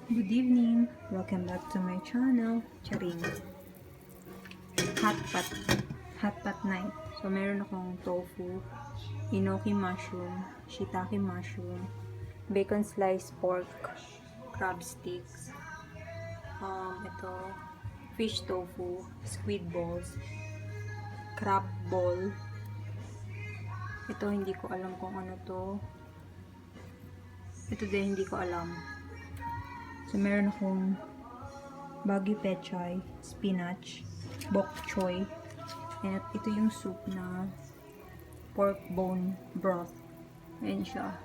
Good evening! Welcome back to my channel, Charing. Hot pot night. So, meron akong tofu, enoki mushroom, shiitake mushroom, bacon sliced pork, crab sticks, ito, fish tofu, squid balls, crab ball. Ito, hindi ko alam kung ano to. Ito din, hindi ko alam. So, meron akong Baguio pechay, spinach, bok choy, at ito yung soup na pork bone broth. Ayan siya.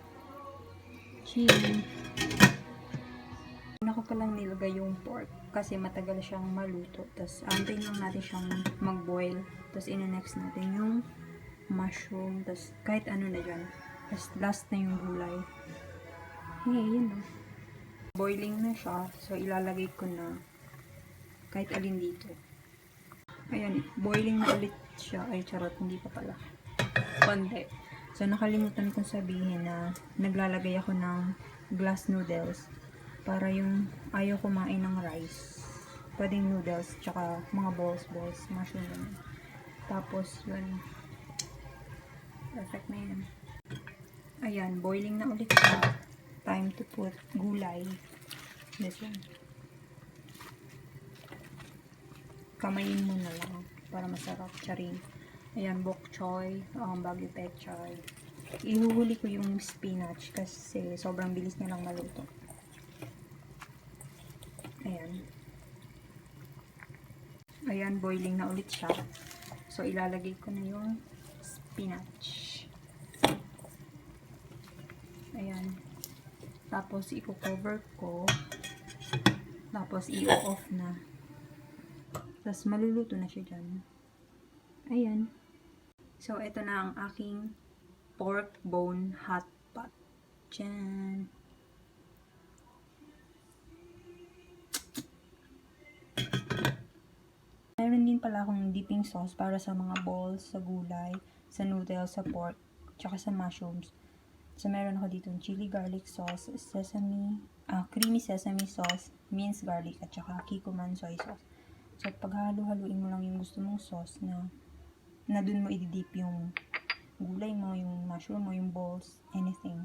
Cheese. Una ko palang nilagay yung pork kasi matagal siyang maluto. Tapos, antayin lang natin siyang mag-boil. Tapos, ina-next natin yung mushroom. Tapos, kahit ano na dyan. Tapos, last na yung gulay. Hey, yun o. Boiling na siya. So, ilalagay ko na kahit alin dito. Ayan, boiling na ulit siya. Ay, charot, hindi pa pala. Konti. So, nakalimutan kong sabihin na naglalagay ako ng glass noodles para yung ayaw kumain ng rice. Pwedeng noodles, tsaka mga balls, mushroom naman. Tapos, yun. Perfect na yun. Ayan, boiling na ulit siya. Time to put gulay. This one. Kamayin mo na lang para masarap. Charing. Ayan, bok choy, Baguio pechay. Ihuhuli ko yung spinach kasi sobrang bilis niya lang maluto. Ayan. Ayan, boiling na ulit siya. So, ilalagay ko na yung spinach. Ayan. Tapos, i-cover ko. Tapos, i-off na. Tapos, maluluto na siya dyan. Ayan. So, ito na ang aking pork bone hot pot. Diyan. Meron din pala akong dipping sauce para sa mga balls, sa gulay, sa noodles, sa pork, tsaka sa mushrooms. So, meron ako dito chili garlic sauce, creamy sesame sauce, minced garlic, at tsaka kikkoman soy sauce. So, paghalo-haluin mo lang yung gusto mong sauce na dun mo i-dip yung gulay mo, yung mushroom mo, yung balls, anything.